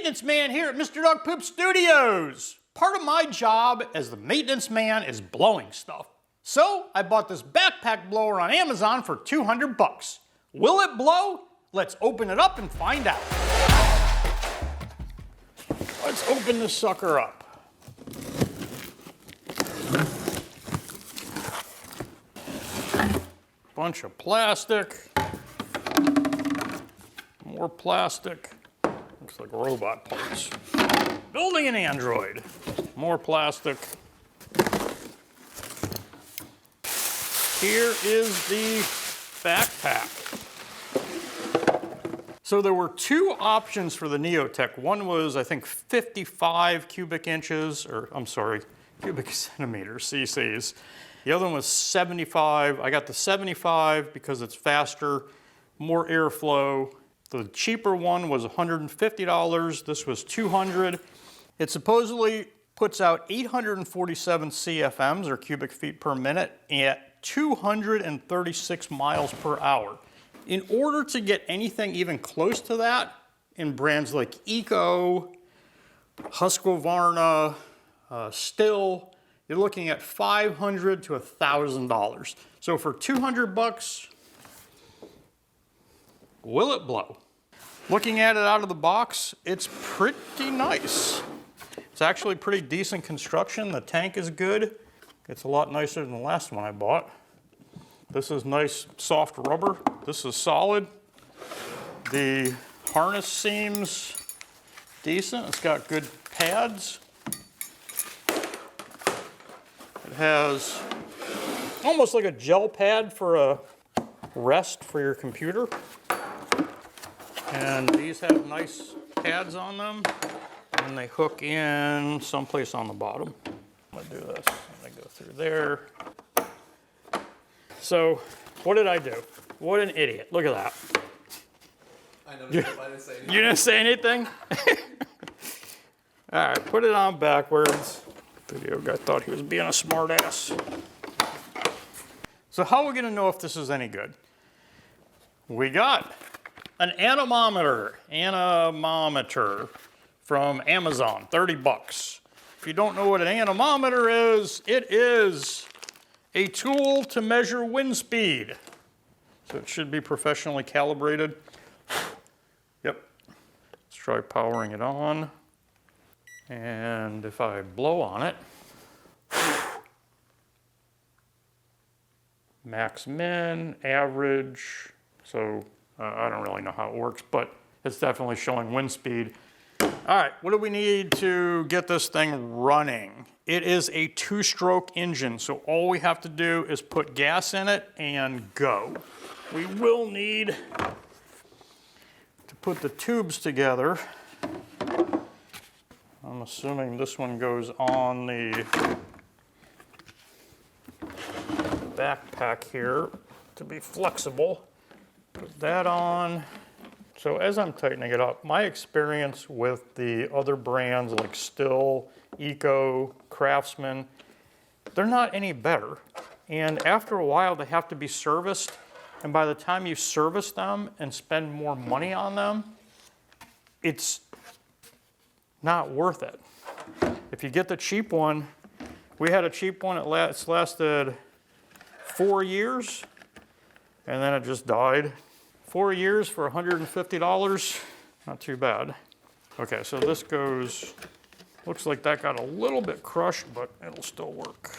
maintenance man here at Mr. Dog Poop Studios. Part of my job as the maintenance man is blowing stuff. So I bought this backpack blower on Amazon for 200 bucks. Will it blow? Let's open it up and find out. Let's open this sucker up. Bunch of plastic. More plastic. Looks like robot parts. Building an android. More plastic. Here is the backpack. So there were two options for the Neotec. One was, I think, 55 cubic inches, or I'm sorry, cubic centimeters, cc's. The other one was 75. I got the 75 because it's faster, more airflow. The cheaper one was $150. This was $200. It supposedly puts out 847 CFMs, or cubic feet per minute, at 236 miles per hour. In order to get anything even close to that, in brands like Eco, Husqvarna, Still, you're looking at $500 to $1,000. So for 200 bucks, will it blow? Looking at it out of the box, it's pretty nice. It's actually pretty decent construction. The tank is good. It's a lot nicer than the last one I bought. This is nice soft rubber. This is solid. The harness seems decent. It's got good pads. It has almost like a gel pad for a rest for your computer. And these have nice pads on them. And they hook in someplace on the bottom. I'm gonna do this. I'm gonna go through there. So, what did I do? What an idiot. Look at that. I know, I didn't say anything. You didn't say anything? All right, put it on backwards. Video guy thought he was being a smart ass. So how are we gonna know if this is any good? We got an anemometer from Amazon, 30 bucks. If you don't know what an anemometer is, it is a tool to measure wind speed. So it should be professionally calibrated. Yep. Let's try powering it on. And if I blow on it, max min, average, so I don't really know how it works, but it's definitely showing wind speed. All right, what do we need to get this thing running? It is a two-stroke engine, so all we have to do is put gas in it and go. We will need to put the tubes together. I'm assuming this one goes on the backpack here to be flexible. Put that on. So as I'm tightening it up, my experience with the other brands like Still, Eco, Craftsman, they're not any better. And after a while, they have to be serviced. And by the time you service them and spend more money on them, it's not worth it. If you get the cheap one, we had a cheap one, it's lasted 4 years, and then it just died. 4 years for $150, not too bad. Okay, so this goes, looks like that got a little bit crushed, but it'll still work.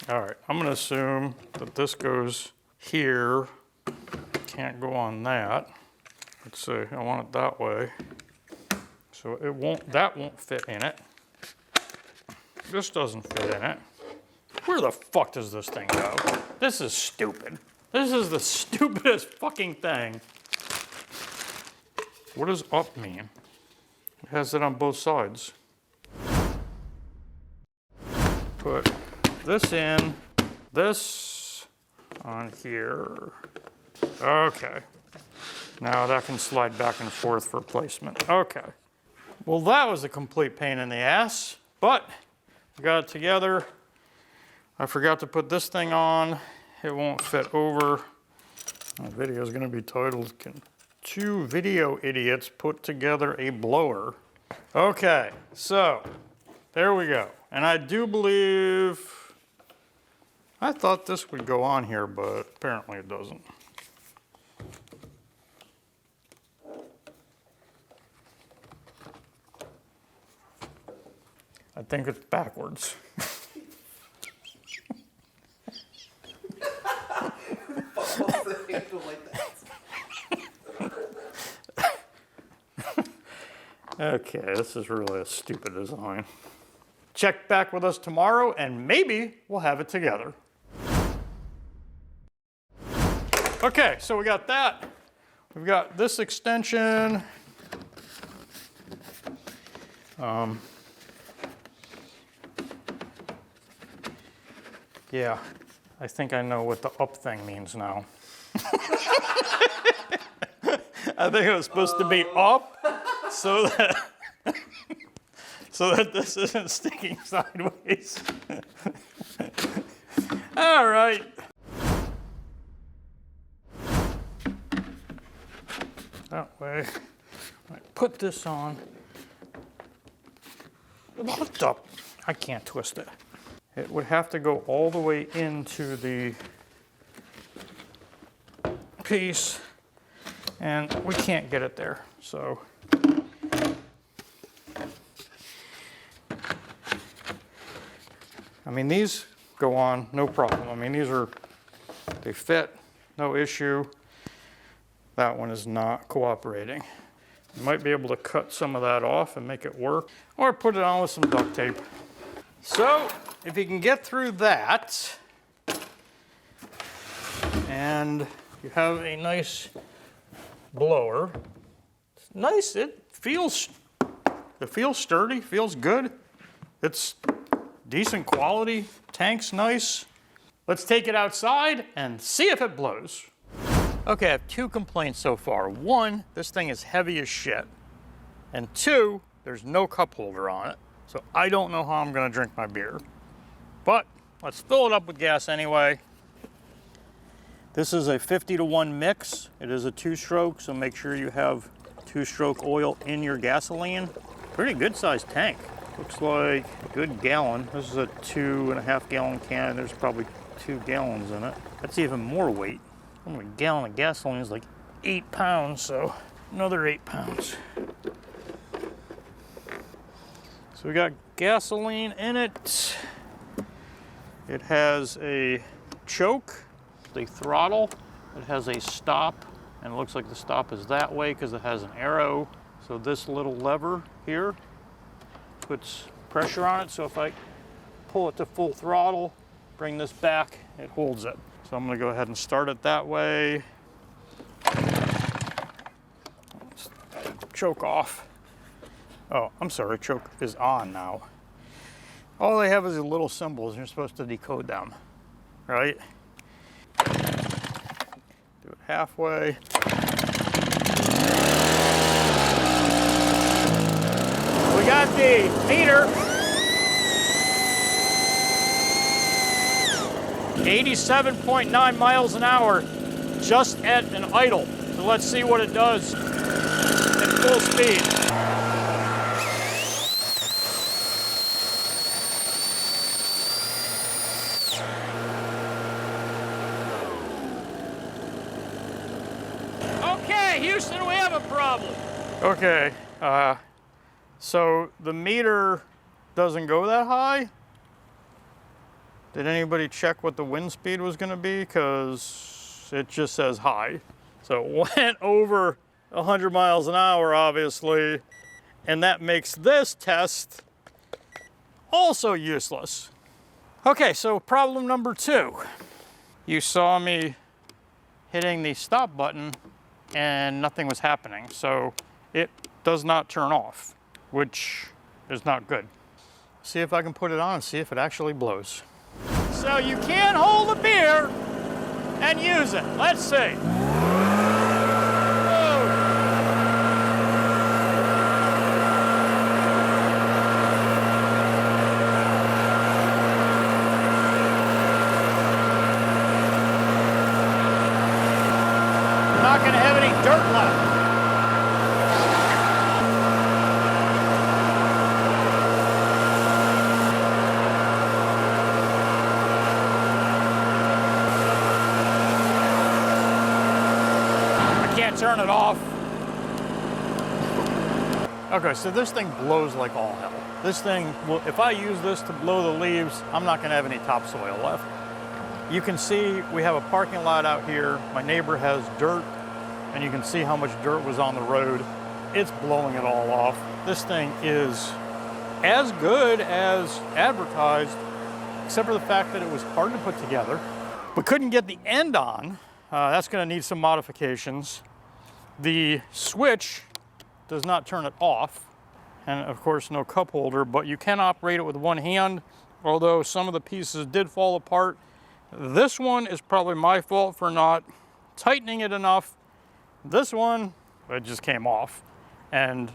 All right, I'm gonna assume that this goes here. Can't go on that. Let's see, I want it that way. So it won't, that won't fit in it. This doesn't fit in it. Where the fuck does this thing go? This is stupid. This is the stupidest fucking thing. What does up mean? It has it on both sides. Put this in, this on here. Okay. Now that can slide back and forth for placement. Okay. Well, that was a complete pain in the ass, but we got it together. I forgot to put this thing on. It won't fit over. My video is going to be titled, "Can Two Video Idiots Put Together a Blower?" Okay, so there we go. And I do believe, I thought this would go on here, but apparently it doesn't. I think it's backwards. Follows the handle like that. Okay, this is really a stupid design. Check back with us tomorrow and maybe we'll have it together. Okay, so we got that. We've got this extension. Yeah, I think I know what the up thing means now. I think it was supposed to be up so that so that this isn't sticking sideways. All right. That way, I put this on. What the? I can't twist it. It would have to go all the way into the piece, and we can't get it there, so. I mean, these go on, no problem. I mean, they fit, no issue. That one is not cooperating. You might be able to cut some of that off and make it work, or put it on with some duct tape. So, if you can get through that, and you have a nice blower, it's nice, it feels sturdy, feels good. It's decent quality, tank's nice. Let's take it outside and see if it blows. Okay, I have two complaints so far. One, this thing is heavy as shit. And two, there's no cup holder on it. So I don't know how I'm gonna drink my beer. But let's fill it up with gas anyway. This is a 50-to-1 mix. It is a 2-stroke, so make sure you have 2-stroke oil in your gasoline. Pretty good sized tank. Looks like a good gallon. This is a 2.5 gallon can. There's probably 2 gallons in it. That's even more weight. A gallon of gasoline is like 8 pounds, so another 8 pounds. So we got gasoline in it. It has a choke, the throttle. It has a stop, and it looks like the stop is that way because it has an arrow. So this little lever here puts pressure on it. So if I pull it to full throttle, bring this back, it holds it. So I'm gonna go ahead and start it that way. Choke off. Oh, I'm sorry, choke is on now. All they have is the little symbols, and you're supposed to decode them, right? Do it halfway. We got the meter. 87.9 miles an hour, just at an idle. So let's see what it does at full speed. Okay, Houston, we have a problem. Okay, so the meter doesn't go that high. Did anybody check what the wind speed was going to be? Because it just says high. So it went over 100 miles an hour, obviously, and that makes this test also useless. Okay, so problem number 2. You saw me hitting the stop button and nothing was happening. So it does not turn off, which is not good. See if I can put it on and see if it actually blows. So you can hold a beer and use it. Let's see. Not going to have any dirt left. turn it off. Okay, so this thing blows like all hell. This thing, if I use this to blow the leaves, I'm not gonna have any topsoil left. You can see we have a parking lot out here. My neighbor has dirt, and you can see how much dirt was on the road. It's blowing it all off. This thing is as good as advertised, except for the fact that it was hard to put together. We couldn't get the end on. That's gonna need some modifications. The switch does not turn it off. And of course, no cup holder, but you can operate it with one hand, although some of the pieces did fall apart. This one is probably my fault for not tightening it enough. This one, it just came off. And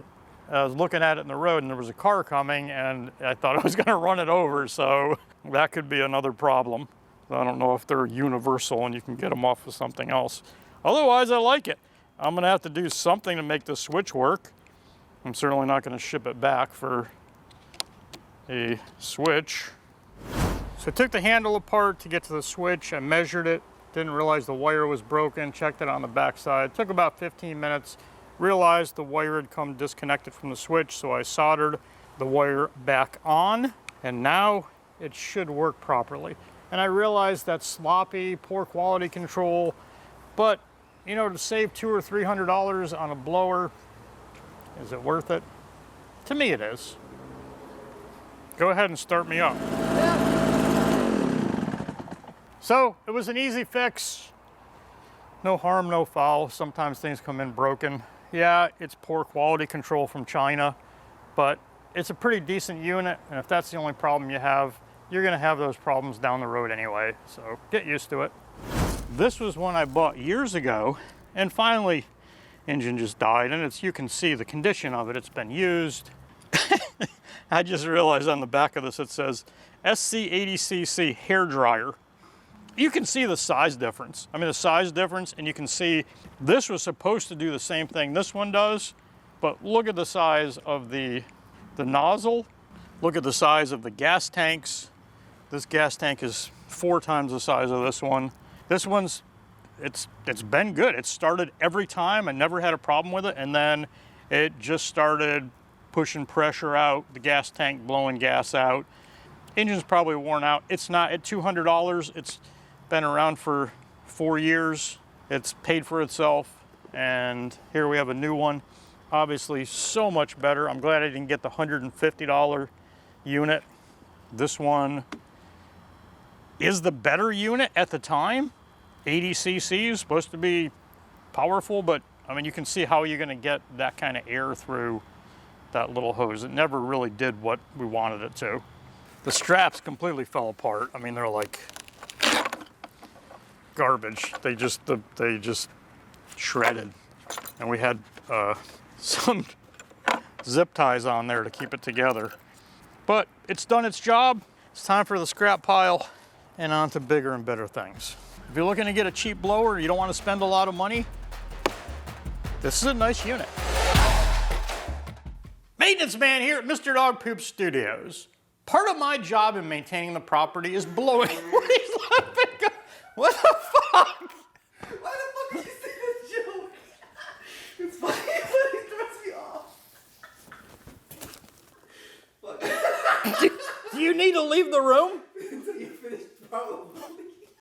I was looking at it in the road and there was a car coming and I thought I was gonna run it over, so that could be another problem. I don't know if they're universal and you can get them off with something else. Otherwise, I like it. I'm gonna have to do something to make this switch work. I'm certainly not gonna ship it back for a switch. So I took the handle apart to get to the switch. I measured it, didn't realize the wire was broken, checked it on the back side. It took about 15 minutes, realized the wire had come disconnected from the switch, so I soldered the wire back on, and now it should work properly. And I realized that's sloppy, poor quality control, but you know, to save $200 or $300 on a blower, is it worth it? To me it is. Go ahead and start me up. So it was an easy fix. No harm, no foul. Sometimes things come in broken. Yeah, it's poor quality control from China, but it's a pretty decent unit. And if that's the only problem you have, you're gonna have those problems down the road anyway. So get used to it. This was one I bought years ago, and finally, engine just died, and you can see the condition of it. It's been used. I just realized on the back of this it says SC80cc hair dryer. You can see the size difference. I mean, the size difference, and you can see this was supposed to do the same thing this one does, but look at the size of the nozzle. Look at the size of the gas tanks. This gas tank is 4 times the size of this one. This one's, it's been good. It started every time. I never had a problem with it. And then it just started pushing pressure out, the gas tank blowing gas out. Engine's probably worn out. It's not at $200. It's been around for 4 years. It's paid for itself. And here we have a new one. Obviously so much better. I'm glad I didn't get the $150 unit. This one is the better unit at the time. 80 cc is supposed to be powerful, but I mean, you can see how you're gonna get that kind of air through that little hose. It never really did what we wanted it to. The straps completely fell apart. I mean, they're like garbage. They just shredded. And we had some zip ties on there to keep it together. But it's done its job. It's time for the scrap pile and on to bigger and better things. If you're looking to get a cheap blower, you don't want to spend a lot of money, this is a nice unit. Maintenance man here at Mr. Dog Poop Studios. Part of my job in maintaining the property is blowing. What is laughing? What the fuck? Why the fuck did you say that joke? It's funny, but it throws me off. Fuck. Do you need to leave the room?